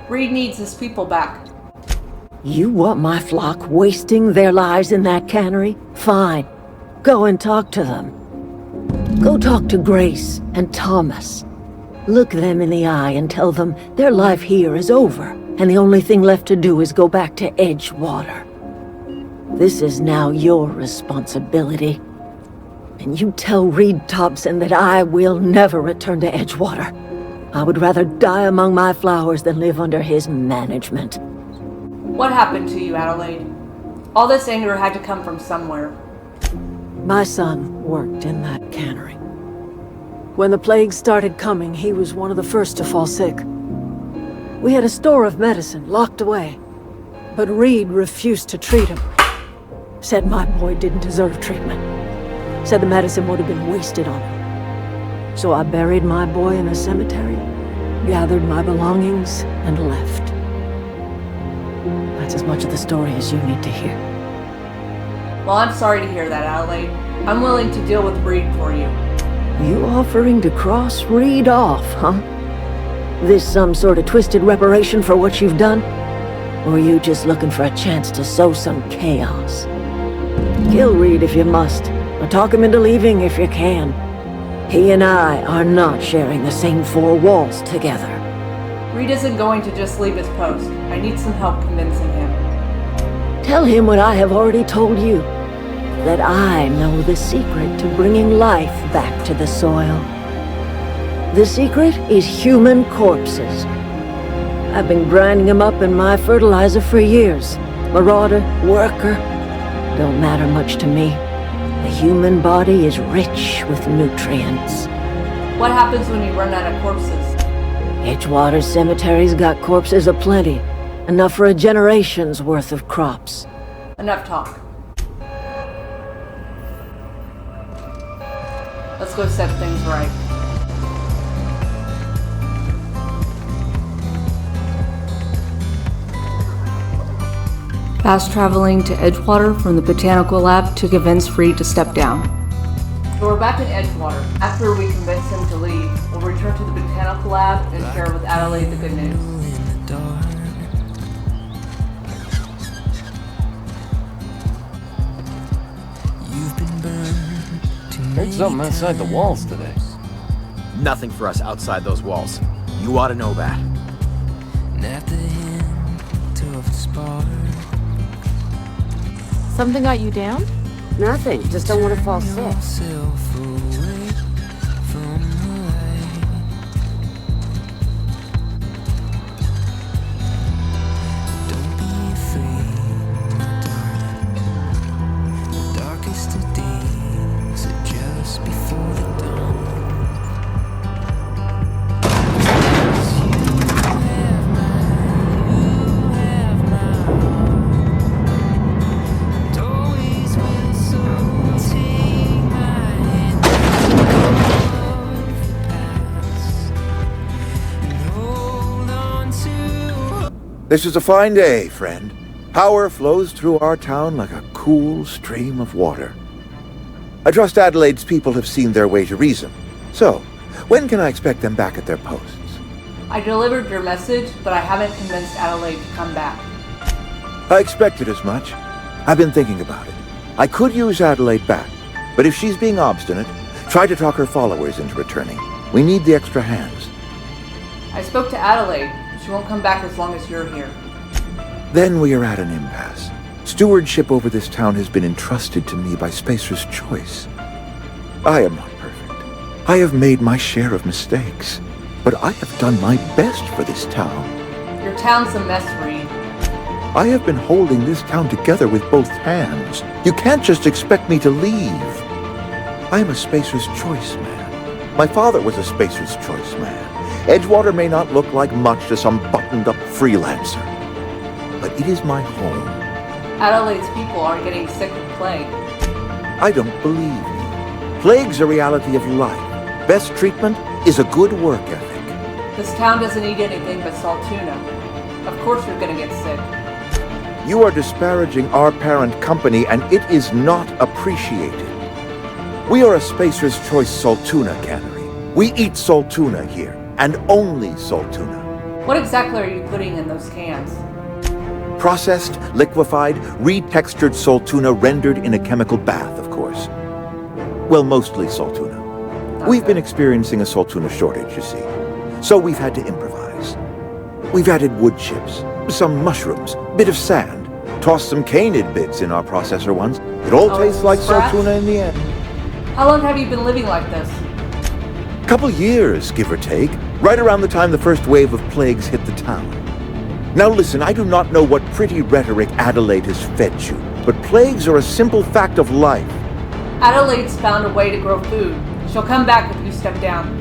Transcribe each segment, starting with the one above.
Reed needs his people back. You want my flock wasting their lives in that cannery? Fine. Go and talk to them. Go talk to Grace and Thomas. Look them in the eye and tell them their life here is over, and the only thing left to do is go back to Edgewater. This is now your responsibility. And you tell Reed Thompson that I will never return to Edgewater. I would rather die among my flowers than live under his management. What happened to you, Adelaide? All this anger had to come from somewhere. My son worked in that cannery. When the plague started coming, he was one of the first to fall sick. We had a store of medicine locked away, but Reed refused to treat him. Said my boy didn't deserve treatment. Said the medicine would have been wasted on him. So I buried my boy in a cemetery, gathered my belongings, and left. That's as much of the story as you need to hear. Well, I'm sorry to hear that, Adelaide. I'm willing to deal with Reed for you. You offering to cross Reed off, huh? This some sort of twisted reparation for what you've done? Or are you just looking for a chance to sow some chaos? Kill Reed if you must, or talk him into leaving if you can. He and I are not sharing the same four walls together. Reed isn't going to just leave his post. I need some help convincing him. Tell him what I have already told you. That I know the secret to bringing life back to the soil. The secret is human corpses. I've been grinding them up in my fertilizer for years. Marauder, worker, don't matter much to me. The human body is rich with nutrients. What happens when you run out of corpses? Edgewater Cemetery's got corpses aplenty. Enough for a generation's worth of crops. Enough talk. Let's go set things right. Fast traveling to Edgewater from the Botanical Lab to convince Reed to step down. So we're back in Edgewater. After we convince him to leave, we'll return to the Botanical Lab and share with Adelaide the good news. Heard something outside the walls today. Nothing for us outside those walls. You ought to know that. Something got you down? Nothing, just don't want to fall sick. This is a fine day, friend. Power flows through our town like a cool stream of water. I trust Adelaide's people have seen their way to reason. So, when can I expect them back at their posts? I delivered your message, but I haven't convinced Adelaide to come back. I expected as much. I've been thinking about it. I could use Adelaide back, but if she's being obstinate, try to talk her followers into returning. We need the extra hands. I spoke to Adelaide. She won't come back as long as you're here. Then we are at an impasse. Stewardship over this town has been entrusted to me by Spacer's choice. I am not perfect. I have made my share of mistakes, but I have done my best for this town. Your town's a mess, Reed. I have been holding this town together with both hands. You can't just expect me to leave. I am a Spacer's Choice man. My father was a Spacer's Choice man. Edgewater may not look like much to some buttoned-up freelancer, but it is my home. Adelaide's people aren't getting sick with plague. I don't believe you. Plague's a reality of life. Best treatment is a good work ethic. This town doesn't eat anything but salt tuna. Of course you're gonna get sick. You are disparaging our parent company, and it is not appreciated. We are a Spacer's Choice salt tuna cannery. We eat salt tuna here. And only salt tuna. What exactly are you putting in those cans? Processed, liquefied, retextured salt tuna rendered in a chemical bath, of course. Well, mostly salt tuna. We've been experiencing a salt tuna shortage, you see. So we've had to improvise. We've added wood chips, some mushrooms, bit of sand, tossed some canid bits in our processor once. It all tastes like salt tuna in the end. How long have you been living like this? Couple years, give or take, right around the time the first wave of plagues hit the town. Now listen, I do not know what pretty rhetoric Adelaide has fed you, but plagues are a simple fact of life. Adelaide's found a way to grow food. She'll come back if you step down.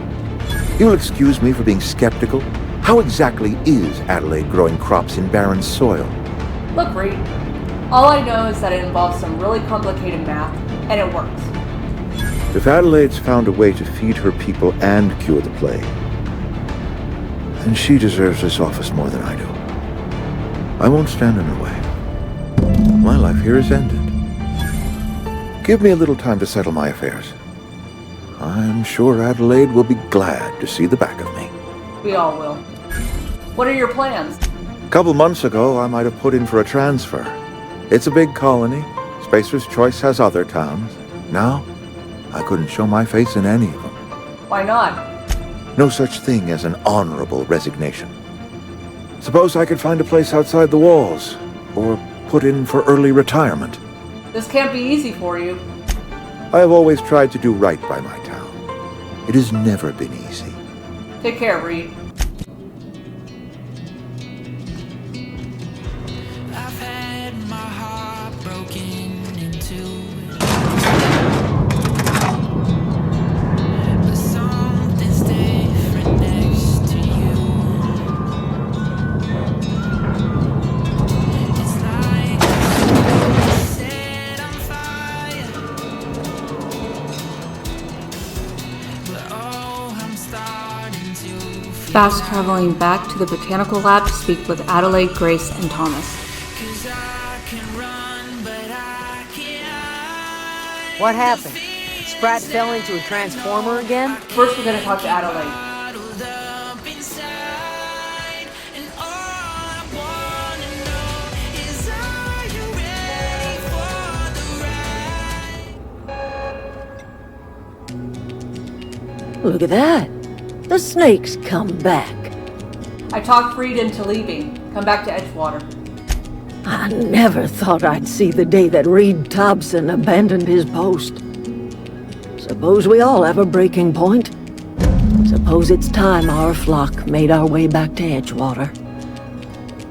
You'll excuse me for being skeptical. How exactly is Adelaide growing crops in barren soil? Look, Reed. All I know is that it involves some really complicated math, and it works. If Adelaide's found a way to feed her people and cure the plague, then she deserves this office more than I do. I won't stand in her way. My life here is ended. Give me a little time to settle my affairs. I'm sure Adelaide will be glad to see the back of me. We all will. What are your plans? A couple months ago, I might have put in for a transfer. It's a big colony. Spacer's Choice has other towns. Now, I couldn't show my face in any of them. Why not? No such thing as an honorable resignation. Suppose I could find a place outside the walls, or put in for early retirement. This can't be easy for you. I have always tried to do right by my town. It has never been easy. Take care, Reed. I've had my heart broken into, but something's different next to you. It's like set on fire, but oh, I'm starting to Fast traveling back to the botanical lab to speak with Adelaide, Grace, and Thomas. 'cause I can run, but I can't. What happened? Sprat fell into a transformer again? First, we're going to talk to Adelaide. Bottled up inside, and all I wanna know is, are you ready for the ride? Look at that. The snake's come back. I talked Reed into leaving. Come back to Edgewater. I never thought I'd see the day that Reed Thompson abandoned his post. Suppose we all have a breaking point. Suppose it's time our flock made our way back to Edgewater.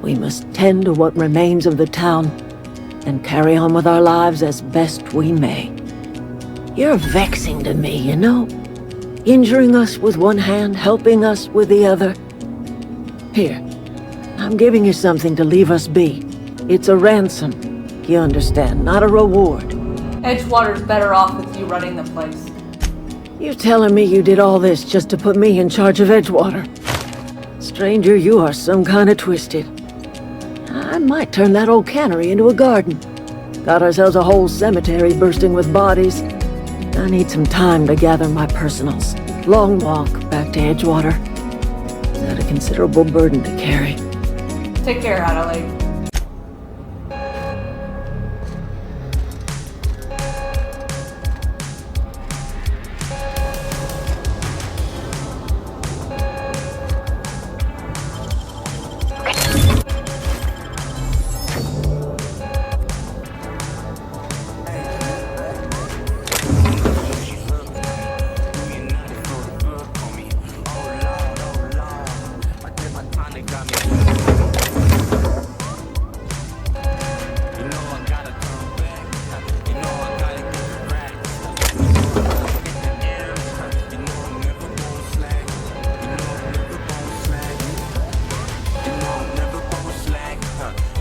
We must tend to what remains of the town and carry on with our lives as best we may. You're vexing to me, you know? Injuring us with one hand, helping us with the other. Here, I'm giving you something to leave us be. It's a ransom, you understand, not a reward. Edgewater's better off with you running the place. You telling me you did all this just to put me in charge of Edgewater? Stranger, you are some kind of twisted. I might turn that old cannery into a garden. Got ourselves a whole cemetery bursting with bodies. I need some time to gather my personals. Long walk back to Edgewater. Not a considerable burden to carry. Take care, Adelaide.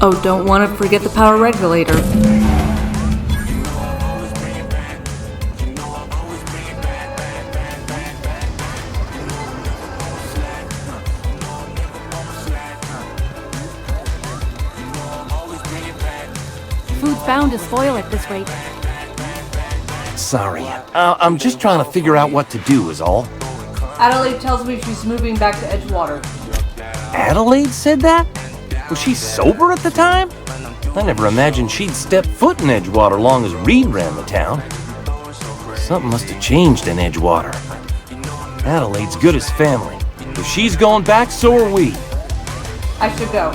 Oh, don't want to forget the power regulator. Food's bound to spoil at this rate. Sorry. I'm just trying to figure out what to do is all. Adelaide tells me she's moving back to Edgewater. Adelaide said that? Was she sober at the time? I never imagined she'd step foot in Edgewater long as Reed ran the town. Something must have changed in Edgewater. Adelaide's good as family. If she's going back, so are we. I should go.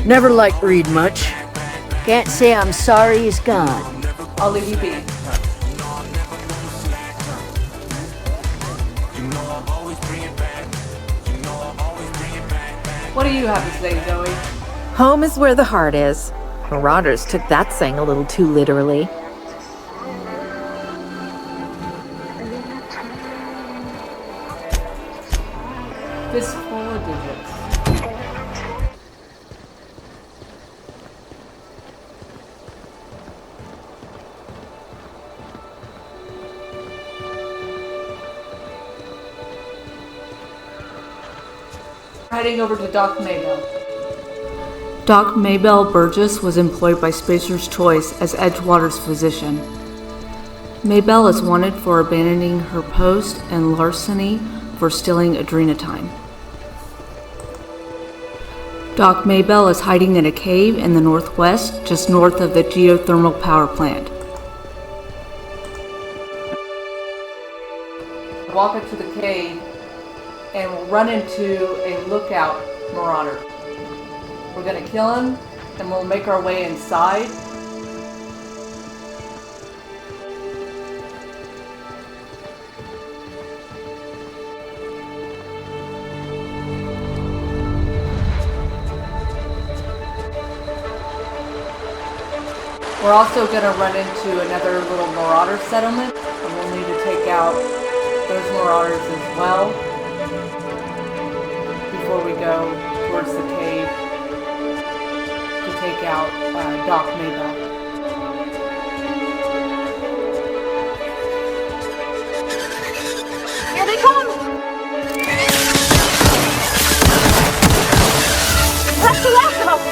Never liked Reed much. Can't say I'm sorry he's gone. I'll leave you be. What do you have to say, Zoe? Home is where the heart is. Marauders took that saying a little too literally. Fistful of digits. Heading over to Doc Maybell. Doc Maybell Burgess was employed by Spacer's Choice as Edgewater's physician. Maybell is wanted for abandoning her post and larceny for stealing adrenatine. Doc Maybell is hiding in a cave in the northwest, just north of the geothermal power plant. Walk into the cave and we'll run into a lookout marauder. We're gonna kill him and we'll make our way inside. We're also going to run into another little marauder settlement, and we'll need to take out those marauders as well before we go towards the cave to take out Doc Maybell. Here they come! That's the last of us!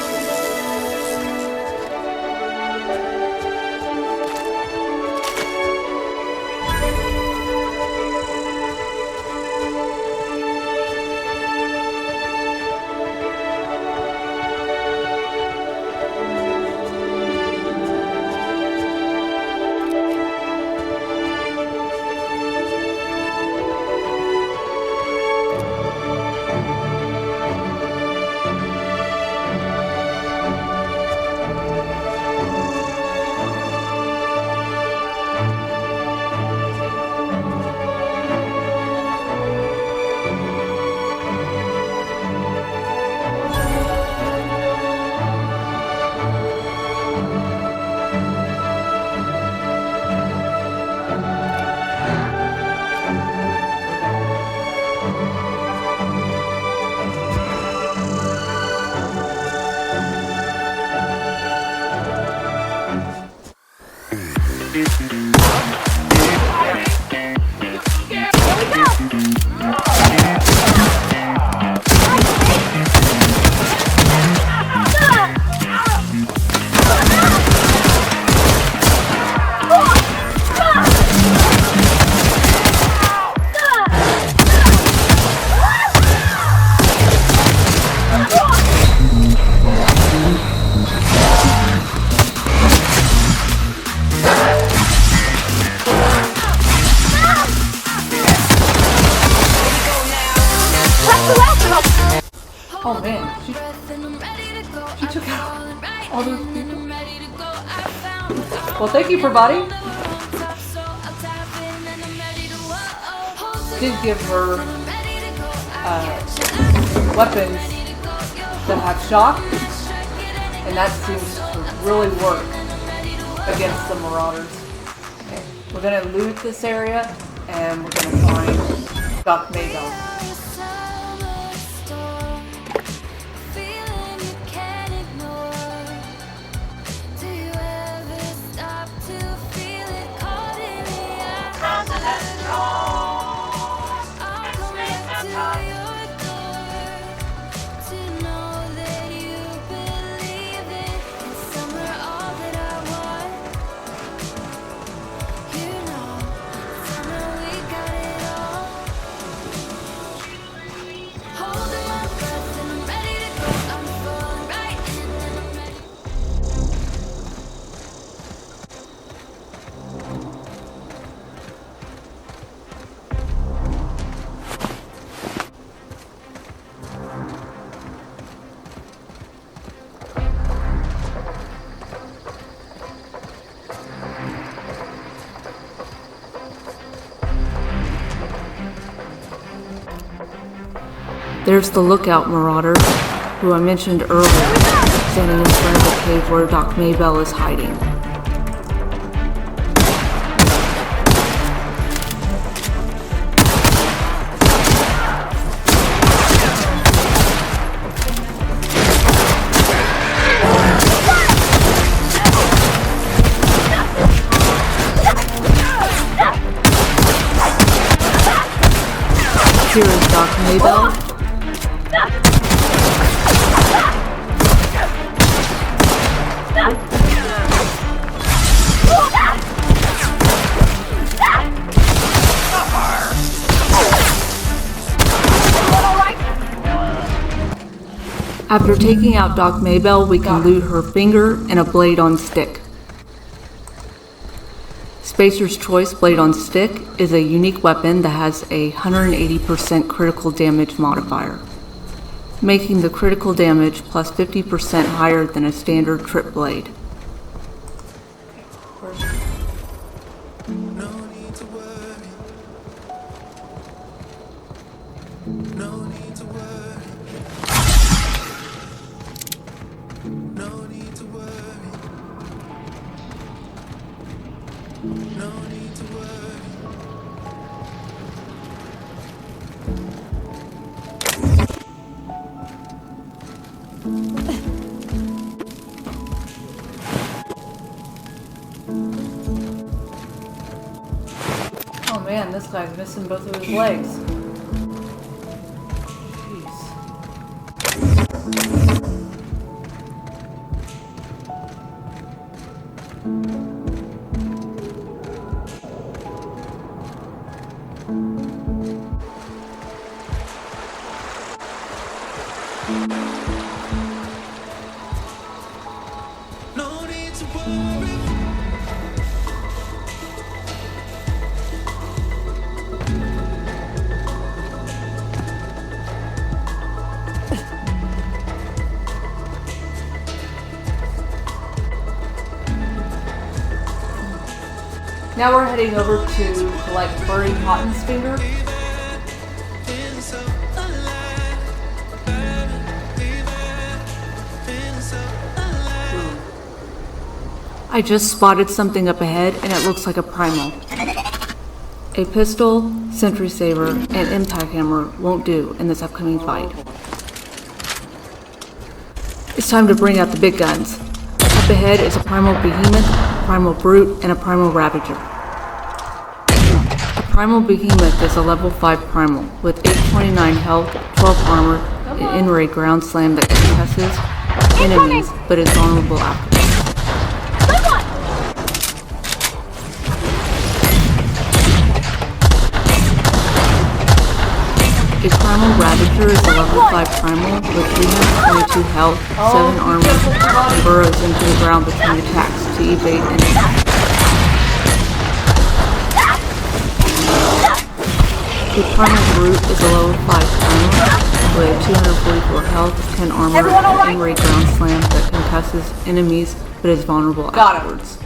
Oh man, she took out all those people. Well, thank you, Parvati. Did give her weapons that have shock, and that seems to really work against the marauders. Okay. We're gonna loot this area, and we're gonna find Doc Maybell. There's the lookout marauder, who I mentioned earlier, standing in front of the cave where Doc Maybell is hiding. Here is Doc Maybell. After taking out Doc Maybell, we can loot her finger and a blade on stick. Spacer's Choice Blade on Stick is a unique weapon that has a 180% critical damage modifier, making the critical damage plus 50% higher than a standard trip blade. Oh man, this guy's missing both of his legs. Now we're heading over to collect Bertie Cotton's finger. I just spotted something up ahead and it looks like a primal. A pistol, sentry saber, and impact hammer won't do in this upcoming fight. It's time to bring out the big guns. Up ahead is a Primal Behemoth, Primal Brute, and a Primal Ravager. The Primal Behemoth is a level 5 primal with 829 health, 12 armor, an in-ray ground slam that concusses enemies but is vulnerable afterwards. A Primal Ravager is a level 5 primal with 322 health, 7 armor, and burrows into the ground between attacks to evade enemies. A Primal Brute is a level 5 primal with 244 health, 10 armor, and in-ray ground slam that concusses enemies but is vulnerable afterwards.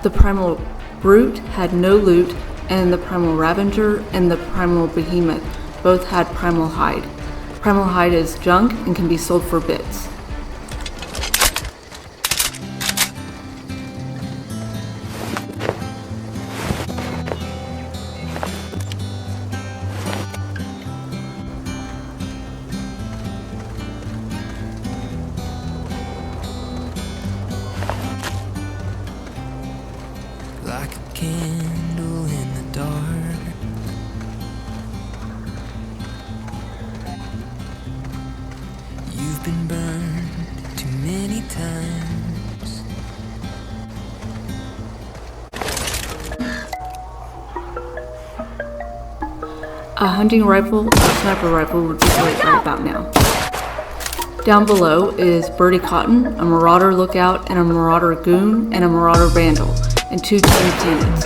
The Primal Brute had no loot, and the Primal Ravager and the Primal Behemoth both had Primal Hide. Primal Hide is junk and can be sold for bits. Like a candle in the dark, you've been burned too many times. A hunting rifle or sniper rifle would be great right about now. Down below is Bertie Cotton, a Marauder Lookout, and a Marauder Goon, and a Marauder Vandal, and 2 team cannons.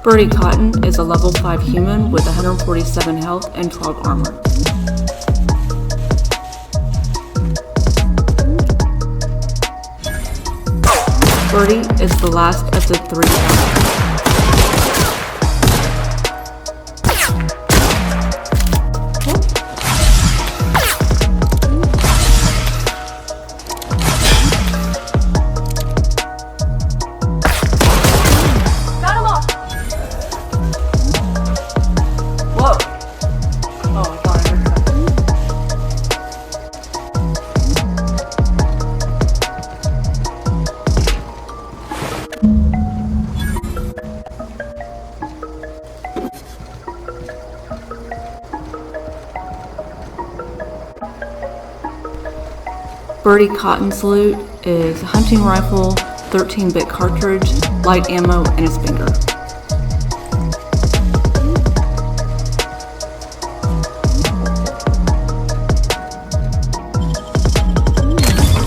Bertie Cotton is a level 5 human with 147 health and 12 armor. Bertie is the last of the 3 bounties. Bertie Cotton's loot is a hunting rifle, 13-bit cartridge, light ammo, and a spinger.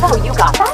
Oh, you got that?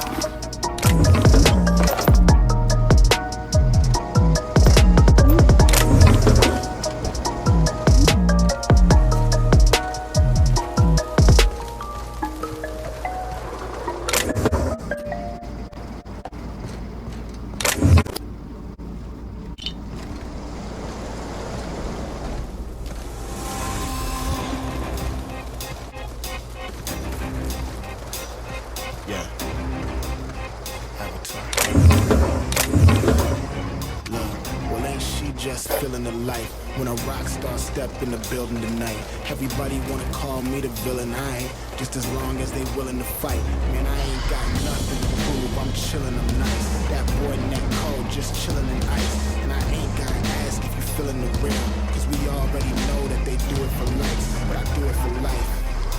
Feeling the life when a rock star step in the building tonight. Everybody wanna call me the villain. I ain't just as long as they willing to fight. Man, I ain't got nothing to prove. I'm chilling, I'm nice. That boy neck cold, just chilling in ice. And I ain't gotta ask if you feeling the real, cause we already know that they do it for likes. But I do it for life,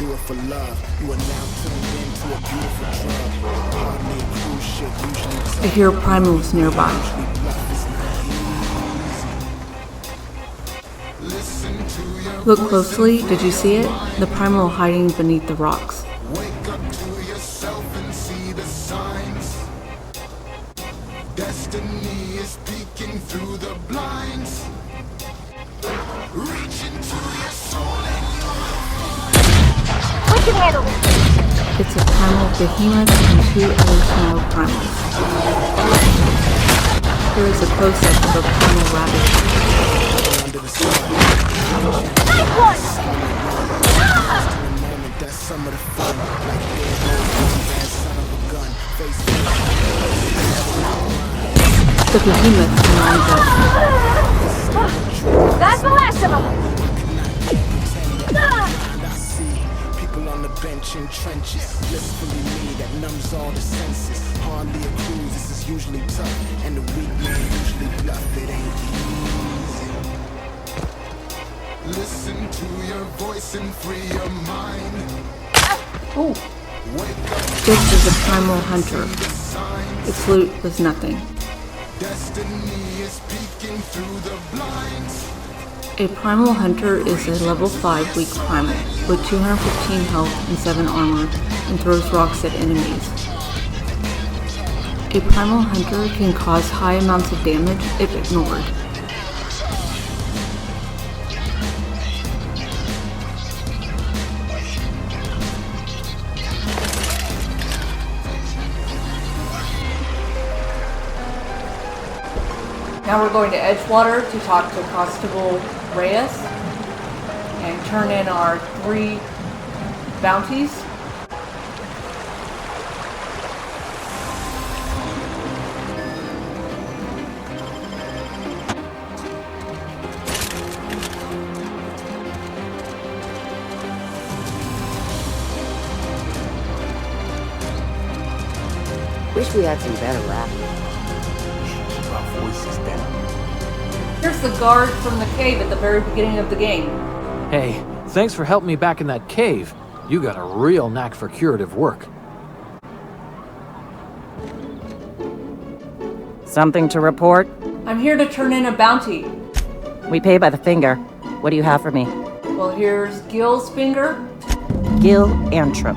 do it for love. You are now tuned into a beautiful drug. Hardly a cruise ship, usually I hear primals nearby. Look closely, did you see it? The primal hiding beneath the rocks. Wake up to yourself and see the signs. Destiny is peeking through the blinds. Reach into your soul and We can handle this. It's a Primal Behemoth and 2 other small primals. Here is a close-up of a Primal Ravager. under the sun. Nice one! That's some of the fun. Like bad son of a gun. Face The behemoth lines up. That's the last of them! I see people on the bench in trenches. Blissfully me that numbs all the senses. Hardly a cruise, this is usually tough. And the weak man usually bluff. It ain't easy. Listen to your voice and free your mind. Ooh. This is a Primal Hunter. Its loot was nothing. Destiny is peeking through the blinds. A Primal Hunter is a level 5 weak primal with 215 health and 7 armor and throws rocks at enemies. A Primal Hunter can cause high amounts of damage if ignored. Now we're going to Edgewater to talk to Constable Reyes and turn in our 3 bounties. Wish we had some better rap. Voices down. Here's the guard from the cave at the very beginning of the game. Hey, thanks for helping me back in that cave. You got a real knack for curative work. Something to report? I'm here to turn in a bounty. We pay by the finger. What do you have for me? Well, here's Gil's finger. Gil Antrim.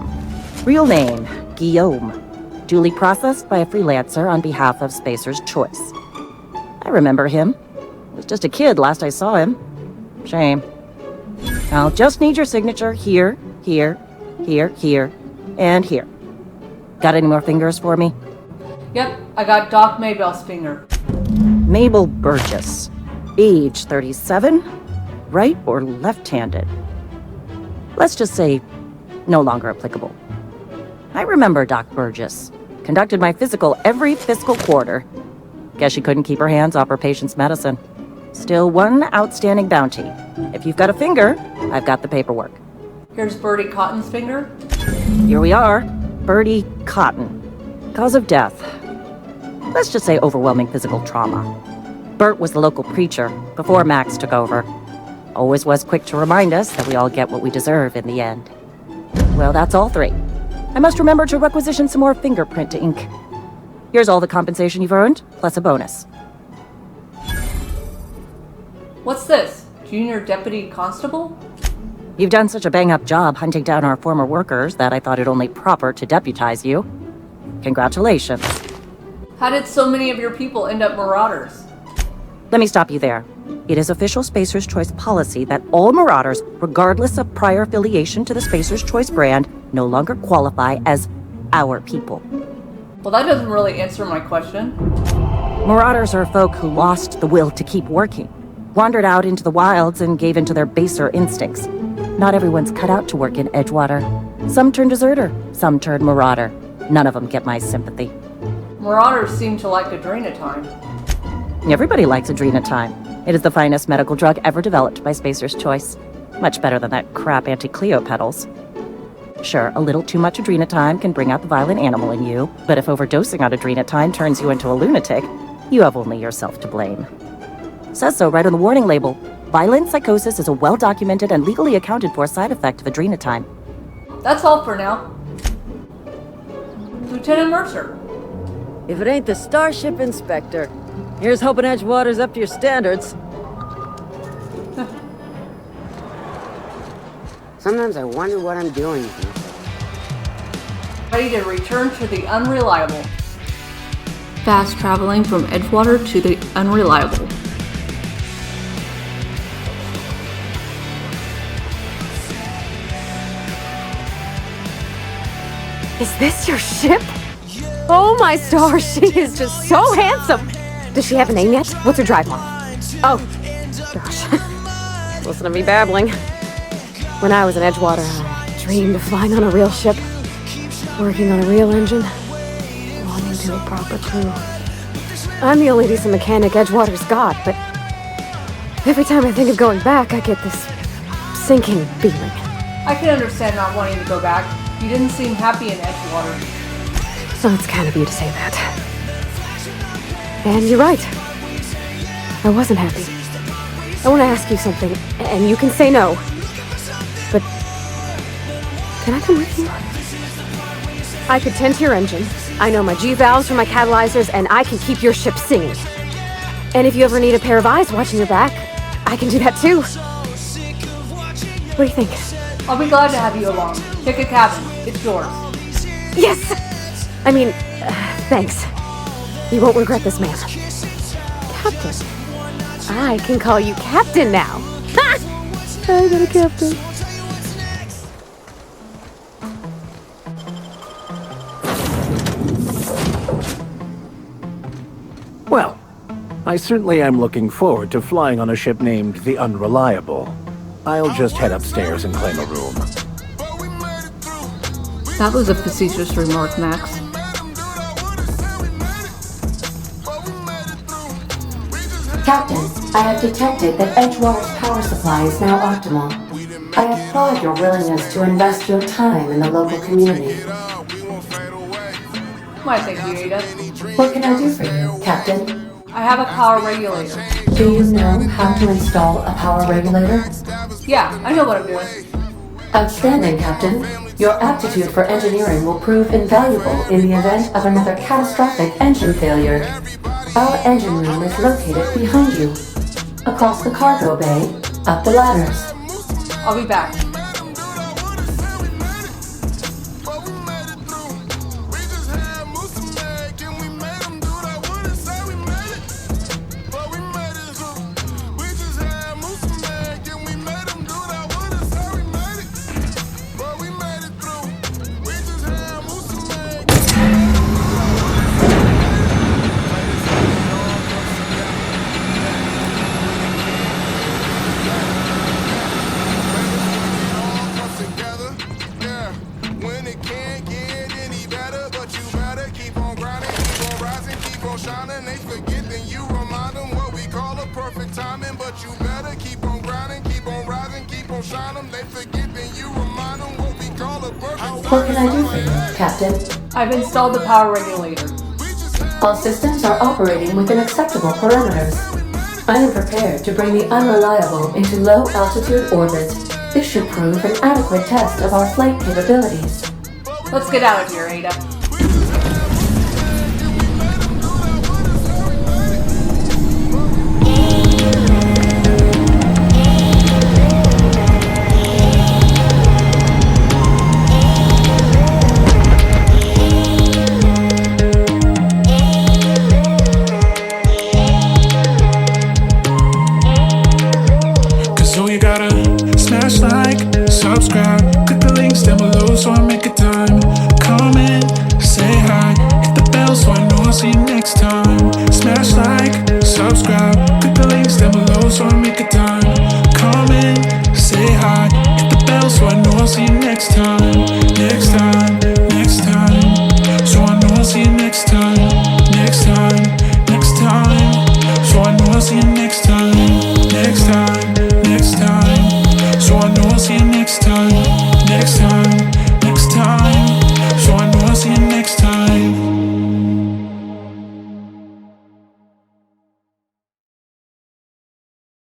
Real name, Guillaume. Duly processed by a freelancer on behalf of Spacer's Choice. I remember him. Was just a kid last I saw him. Shame. I'll just need your signature here, here, here, here, and here. Got any more fingers for me? Yep, I got Doc Maybell's finger. Mabel Burgess. Age 37. Right or left-handed? Let's just say no longer applicable. I remember Doc Burgess. Conducted my physical every fiscal quarter. Guess she couldn't keep her hands off her patient's medicine. Still one outstanding bounty. If you've got a finger, I've got the paperwork. Here's Bertie Cotton's finger. Here we are. Bertie Cotton. Cause of death. Let's just say overwhelming physical trauma. Bert was the local preacher before Max took over. Always was quick to remind us that we all get what we deserve in the end. Well, that's all three. I must remember to requisition some more fingerprint to ink. Here's all the compensation you've earned, plus a bonus. What's this? Junior Deputy Constable? You've done such a bang-up job hunting down our former workers that I thought it only proper to deputize you. Congratulations. How did so many of your people end up marauders? Let me stop you there. It is official Spacer's Choice policy that all marauders, regardless of prior affiliation to the Spacer's Choice brand, no longer qualify as our people. Well, that doesn't really answer my question. Marauders are folk who lost the will to keep working, wandered out into the wilds and gave into their baser instincts. Not everyone's cut out to work in Edgewater. Some turn deserter, some turn marauder. None of them get my sympathy. Marauders seem to like adrenatime. Everybody likes adrenatime. It is the finest medical drug ever developed by Spacer's Choice. Much better than that crap anti-Cleo pedals. Sure, a little too much adrenatime can bring out the violent animal in you, but if overdosing on adrenatime turns you into a lunatic, you have only yourself to blame. Says so right on the warning label. Violent psychosis is a well-documented and legally accounted for side effect of adrenatime. That's all for now. Lieutenant Mercer. If it ain't the Starship Inspector, here's hoping Edgewater's up to your standards. Sometimes I wonder what I'm doing here. Ready to return to the Unreliable. Fast traveling from Edgewater to the Unreliable. Is this your ship? Oh my stars, she is just so handsome! Does she have a name yet? What's her drive line? Oh, gosh. Listen to me babbling. When I was in Edgewater, I dreamed of flying on a real ship, working on a real engine, belonging to a proper crew. I'm the only decent mechanic Edgewater's got, but every time I think of going back, I get this sinking feeling. I can understand not wanting to go back. You didn't seem happy in Edgewater. So it's kind of you to say that. And you're right. I wasn't happy. I want to ask you something, and you can say no. But can I come with you? I could tend to your engine. I know my G-valves from my catalyzers, and I can keep your ship singing. And if you ever need a pair of eyes watching your back, I can do that too. What do you think? I'll be glad to have you along. Pick a cabin. It's yours. Yes! I mean, thanks. You won't regret this, ma'am. Captain. I can call you Captain now. Ha! I got a captain. Well, I certainly am looking forward to flying on a ship named the Unreliable. I'll just head upstairs and claim a room. That was a facetious remark, Max. Captain, I have detected that Edgewater's power supply is now optimal. I applaud your willingness to invest your time in the local community. Why, thank you, Ada. What can I do for you, Captain? I have a power regulator. Do you know how to install a power regulator? Yeah, I know what I'm doing. Outstanding, Captain. Your aptitude for engineering will prove invaluable in the event of another catastrophic engine failure. Our engine room is located behind you. Across the cargo bay, up the ladders. I'll be back. What can I do for you, Captain? I've installed the power regulator. All systems are operating within acceptable parameters. I am prepared to bring the Unreliable into low-altitude orbit. This should prove an adequate test of our flight capabilities. Let's get out of here, Ada. Subscribe, click the links down below so I make a time. Comment, say hi, hit the bell so I know I'll see you next time. Smash like, subscribe, click the links down below so I make a time. Comment, say hi, hit the bell so I know I'll see you next time. Next time, next time, so I know I'll see you next time. Next time, next time, so I know I'll see you next time. Next time, next time, so I know I'll see you next time. Next time.